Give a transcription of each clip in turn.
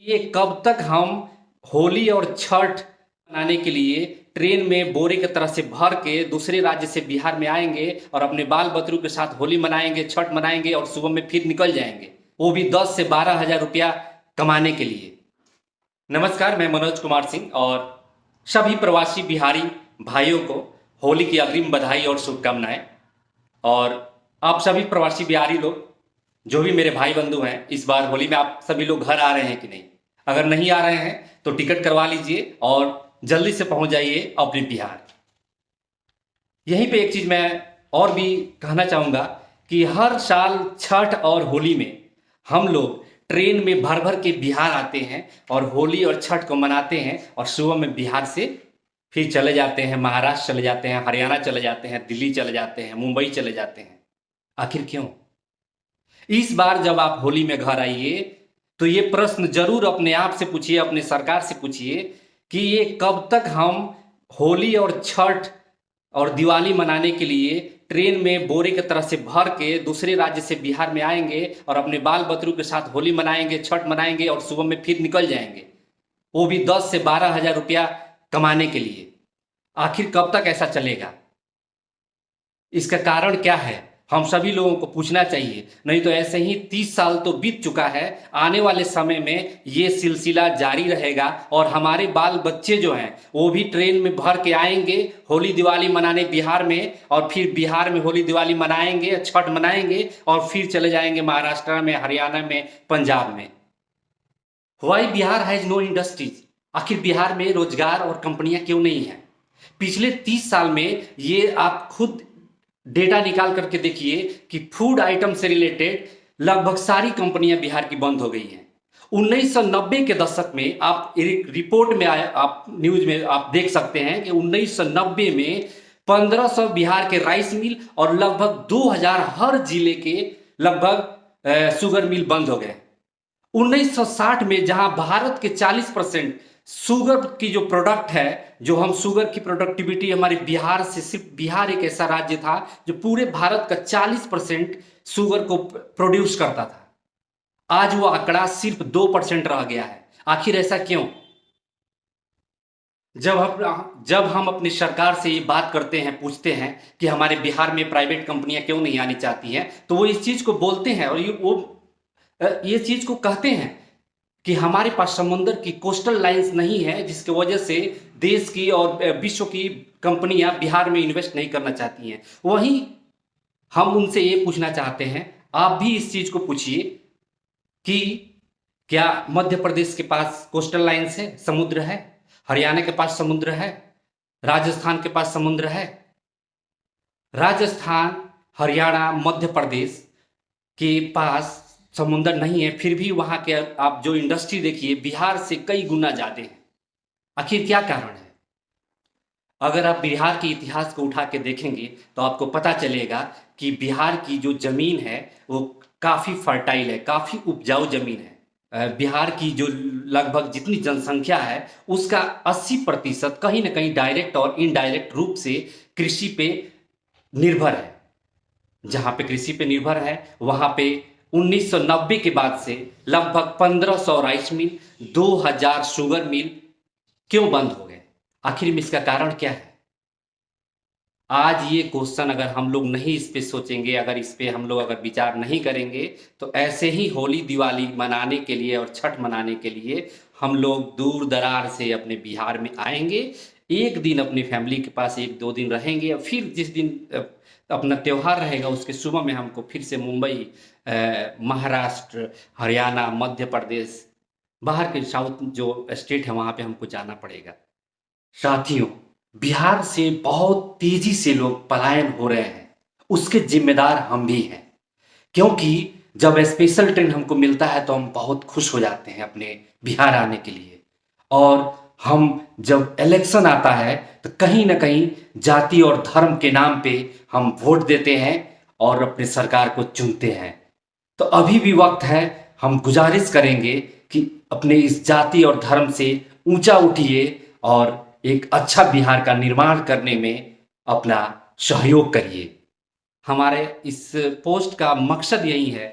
ये कब तक हम होली और छठ मनाने के लिए ट्रेन में बोरे की तरह से भर के दूसरे राज्य से बिहार में आएंगे और अपने बाल बच्चों के साथ होली मनाएंगे, छठ मनाएंगे और सुबह में फिर निकल जाएंगे, वो भी 10 से 12 हज़ार रुपया कमाने के लिए। नमस्कार, मैं मनोज कुमार सिंह और सभी प्रवासी बिहारी भाइयों को होली की अग्रिम बधाई और शुभकामनाएं। और आप सभी प्रवासी बिहारी लोग जो भी मेरे भाई बंधु हैं, इस बार होली में आप सभी लोग घर आ रहे हैं कि नहीं? अगर नहीं आ रहे हैं तो टिकट करवा लीजिए और जल्दी से पहुंच जाइए अपने बिहार। यहीं पे एक चीज मैं और भी कहना चाहूंगा कि हर साल छठ और होली में हम लोग ट्रेन में भर भर के बिहार आते हैं और होली और छठ को मनाते हैं और सुबह में बिहार से फिर चले जाते हैं, महाराष्ट्र चले जाते हैं, हरियाणा चले जाते हैं, दिल्ली चले जाते हैं, मुंबई चले जाते हैं। आखिर क्यों? इस बार जब आप होली में घर आइए तो ये प्रश्न जरूर अपने आप से पूछिए, अपने सरकार से पूछिए कि ये कब तक हम होली और छठ और दिवाली मनाने के लिए ट्रेन में बोरे की तरह से भर के दूसरे राज्य से बिहार में आएंगे और अपने बाल बच्चों के साथ होली मनाएंगे, छठ मनाएंगे और सुबह में फिर निकल जाएंगे, वो भी 10 से 12 हज़ार रुपया कमाने के लिए। आखिर कब तक ऐसा चलेगा? इसका कारण क्या है? हम सभी लोगों को पूछना चाहिए। नहीं तो ऐसे ही 30 साल तो बीत चुका है, आने वाले समय में ये सिलसिला जारी रहेगा और हमारे बाल बच्चे जो हैं वो भी ट्रेन में भर के आएंगे होली दिवाली मनाने बिहार में, और फिर बिहार में होली दिवाली मनाएंगे, छठ मनाएंगे और फिर चले जाएंगे महाराष्ट्र में, हरियाणा में, पंजाब में। Why Bihar has no industries? आखिर बिहार में रोजगार और कंपनियां क्यों नहीं है? पिछले 30 साल में ये आप खुद डेटा निकाल करके देखिए कि फूड आइटम से रिलेटेड लगभग सारी कंपनियां बिहार की बंद हो गई हैं। 1990 के दशक में आप एक रिपोर्ट में आए, आप न्यूज में आप देख सकते हैं कि 1990 में 1500 बिहार के राइस मिल और लगभग 2000 हर जिले के लगभग शुगर मिल बंद हो गए। 1960 में जहां भारत के 40% शुगर की जो प्रोडक्ट है, जो हम शुगर की प्रोडक्टिविटी हमारे बिहार से, सिर्फ बिहार एक ऐसा राज्य था जो पूरे भारत का 40% शुगर को प्रोड्यूस करता था। आज वो आंकड़ा सिर्फ 2% रह गया है। आखिर ऐसा क्यों? जब हम अपनी सरकार से ये बात करते हैं, पूछते हैं कि हमारे बिहार में प्राइवेट कंपनियां क्यों नहीं आनी चाहती हैं, तो वो इस चीज को बोलते हैं और ये चीज को कहते हैं कि हमारे पास समुद्र की कोस्टल लाइंस नहीं है, जिसकी वजह से देश की और विश्व की कंपनियां बिहार में इन्वेस्ट नहीं करना चाहती हैं। वहीं हम उनसे ये पूछना चाहते हैं, आप भी इस चीज को पूछिए कि क्या मध्य प्रदेश के पास कोस्टल लाइंस है, समुद्र है? हरियाणा के पास समुद्र है? राजस्थान के पास समुद्र है? राजस्थान, हरियाणा, मध्य प्रदेश के पास समुंदर नहीं है, फिर भी वहां के आप जो इंडस्ट्री देखिए बिहार से कई गुना ज्यादा है। आखिर क्या कारण है? अगर आप बिहार के इतिहास को उठा के देखेंगे तो आपको पता चलेगा कि बिहार की जो जमीन है वो काफी फर्टाइल है, काफी उपजाऊ जमीन है। बिहार की जो लगभग जितनी जनसंख्या है उसका 80% कहीं ना कहीं डायरेक्ट और इनडायरेक्ट रूप से कृषि पे निर्भर है। जहां पे कृषि पे निर्भर है वहां पे 1990 के बाद से लगभग 1500 राइस मिल, 2000 शुगर मिल क्यों बंद हो गए? आखिर में इसका कारण क्या है? आज ये क्वेश्चन अगर हम लोग नहीं इस पे सोचेंगे, अगर इस पे हम लोग अगर विचार नहीं करेंगे, तो ऐसे ही होली दिवाली मनाने के लिए और छठ मनाने के लिए हम लोग दूर दरार से अपने बिहार में आएंगे, एक दिन अपनी फैमिली के पास 1-2 दिन रहेंगे और फिर जिस दिन अपना त्यौहार रहेगा उसके सुबह में हमको फिर से मुंबई, महाराष्ट्र, हरियाणा, मध्य प्रदेश, बाहर के साउथ जो स्टेट है वहां पे हमको जाना पड़ेगा। साथियों, बिहार से बहुत तेजी से लोग पलायन हो रहे हैं, उसके जिम्मेदार हम भी हैं। क्योंकि जब स्पेशल ट्रेन हमको मिलता है तो हम बहुत खुश हो जाते हैं अपने बिहार आने के लिए, और हम जब इलेक्शन आता है तो कहीं ना कहीं जाति और धर्म के नाम पे हम वोट देते हैं और अपनी सरकार को चुनते हैं। तो अभी भी वक्त है, हम गुजारिश करेंगे कि अपने इस जाति और धर्म से ऊंचा उठिए और एक अच्छा बिहार का निर्माण करने में अपना सहयोग करिए। हमारे इस पोस्ट का मकसद यही है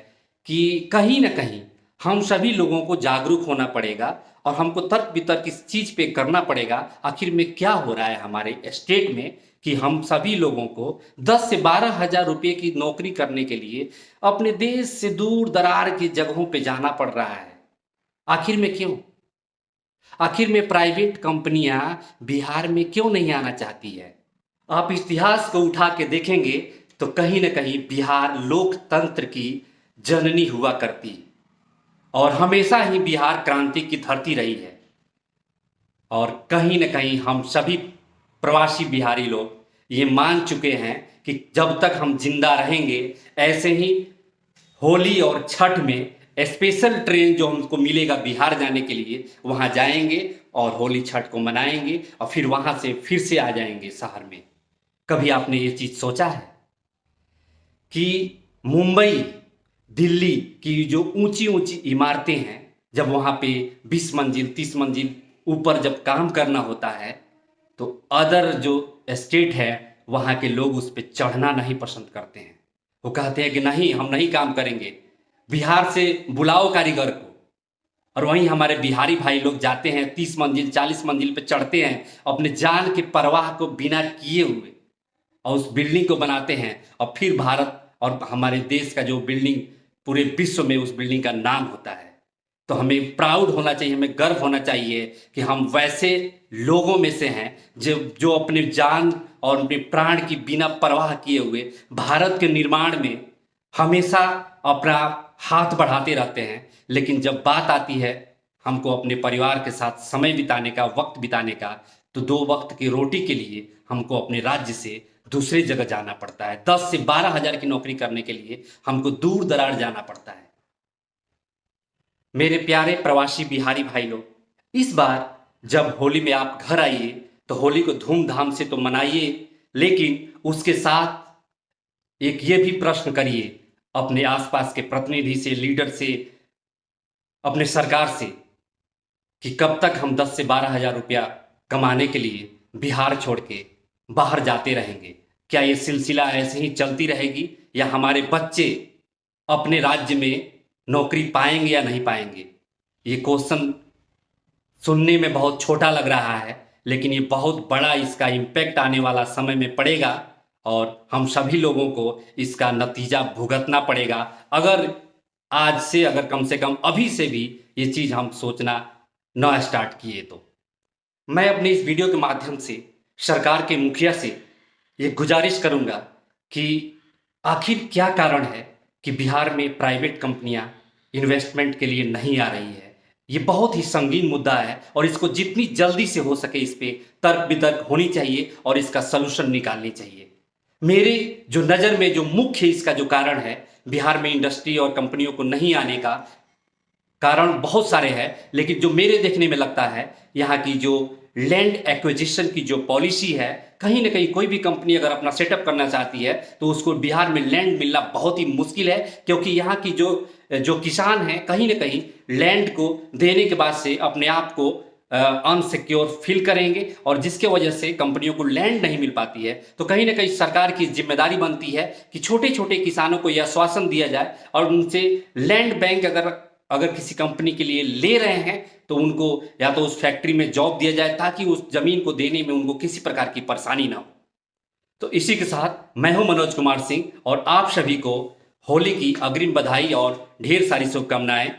कि कहीं ना कहीं हम सभी लोगों को जागरूक होना पड़ेगा और हमको तर्क वितर्क इस चीज़ पे करना पड़ेगा आखिर में क्या हो रहा है हमारे स्टेट में कि हम सभी लोगों को 10 से 12 हज़ार रुपये की नौकरी करने के लिए अपने देश से दूर दरार की जगहों पे जाना पड़ रहा है। आखिर में क्यों? आखिर में प्राइवेट कंपनियां बिहार में क्यों नहीं आना चाहती है? आप इतिहास को उठा के देखेंगे तो कहीं न कहीं बिहार लोकतंत्र की जननी हुआ करती और हमेशा ही बिहार क्रांति की धरती रही है। और कहीं न कहीं हम सभी प्रवासी बिहारी लोग ये मान चुके हैं कि जब तक हम जिंदा रहेंगे ऐसे ही होली और छठ में स्पेशल ट्रेन जो हमको मिलेगा बिहार जाने के लिए वहाँ जाएंगे और होली छठ को मनाएंगे और फिर वहाँ से फिर से आ जाएंगे शहर में। कभी आपने ये चीज़ सोचा है कि मुंबई दिल्ली की जो ऊंची ऊंची इमारतें हैं जब वहाँ पे 20 मंजिल 30 मंजिल ऊपर जब काम करना होता है तो अदर जो स्टेट है वहाँ के लोग उस पर चढ़ना नहीं पसंद करते हैं। वो कहते हैं कि नहीं, हम नहीं काम करेंगे, बिहार से बुलाओ कारीगर को। और वहीं हमारे बिहारी भाई लोग जाते हैं 30 मंजिल 40 मंजिल पे चढ़ते हैं अपने जान के परवाह को बिना किए हुए और उस बिल्डिंग को बनाते हैं और फिर भारत और हमारे देश का जो बिल्डिंग पूरे विश्व में उस बिल्डिंग का नाम होता है। तो हमें प्राउड होना चाहिए, हमें गर्व होना चाहिए कि हम वैसे लोगों में से हैं जो अपने जान और अपने प्राण की बिना परवाह किए हुए भारत के निर्माण में हमेशा अपना हाथ बढ़ाते रहते हैं। लेकिन जब बात आती है हमको अपने परिवार के साथ समय बिताने का, वक्त बिताने का, तो 2 वक्त की रोटी के लिए हमको अपने राज्य से दूसरी जगह जाना पड़ता है। 10 से 12 हज़ार की नौकरी करने के लिए हमको दूर दरार जाना पड़ता है। मेरे प्यारे प्रवासी बिहारी भाई लोग, इस बार जब होली में आप घर आइए तो होली को धूमधाम से तो मनाइए, लेकिन उसके साथ एक ये भी प्रश्न करिए अपने आसपास के प्रतिनिधि से, लीडर से, अपने सरकार से कि कब तक हम 10 से 12 हज़ार रुपया कमाने के लिए बिहार छोड़ के बाहर जाते रहेंगे। क्या ये सिलसिला ऐसे ही चलती रहेगी या हमारे बच्चे अपने राज्य में नौकरी पाएंगे या नहीं पाएंगे? ये क्वेश्चन सुनने में बहुत छोटा लग रहा है लेकिन ये बहुत बड़ा इसका इम्पैक्ट आने वाला समय में पड़ेगा और हम सभी लोगों को इसका नतीजा भुगतना पड़ेगा अगर आज से, अगर कम से कम अभी से भी ये चीज़ हम सोचना न स्टार्ट किए तो। मैं अपने इस वीडियो के माध्यम से सरकार के मुखिया से ये गुजारिश करूंगा कि आखिर क्या कारण है कि बिहार में प्राइवेट कंपनियां इन्वेस्टमेंट के लिए नहीं आ रही है। ये बहुत ही संगीन मुद्दा है और इसको जितनी जल्दी से हो सके इस पे तर्क वितर्क होनी चाहिए और इसका सलूशन निकालनी चाहिए। मेरे जो नज़र में जो मुख्य इसका जो कारण है बिहार में इंडस्ट्री और कंपनियों को नहीं आने का कारण बहुत सारे हैं, लेकिन जो मेरे देखने में लगता है यहाँ की जो लैंड एक्विजिशन की जो पॉलिसी है, कहीं ना कहीं कोई भी कंपनी अगर अपना सेटअप करना चाहती है तो उसको बिहार में लैंड मिलना बहुत ही मुश्किल है, क्योंकि यहाँ की जो किसान हैं कहीं ना कहीं लैंड को देने के बाद से अपने आप को अनसिक्योर फील करेंगे और जिसके वजह से कंपनियों को लैंड नहीं मिल पाती है। तो कहीं ना कहीं सरकार की जिम्मेदारी बनती है कि छोटे छोटे किसानों को यह आश्वासन दिया जाए और उनसे लैंड बैंक अगर किसी कंपनी के लिए ले रहे हैं तो उनको या तो उस फैक्ट्री में जॉब दिया जाए ताकि उस जमीन को देने में उनको किसी प्रकार की परेशानी ना हो। तो इसी के साथ मैं हूं मनोज कुमार सिंह और आप सभी को होली की अग्रिम बधाई और ढेर सारी शुभकामनाएं।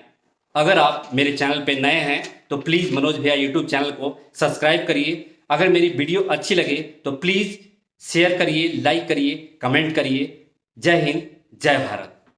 अगर आप मेरे चैनल पे नए हैं तो प्लीज़ मनोज भैया यूट्यूब चैनल को सब्सक्राइब करिए। अगर मेरी वीडियो अच्छी लगे तो प्लीज़ शेयर करिए, लाइक करिए, कमेंट करिए। जय हिंद, जय भारत।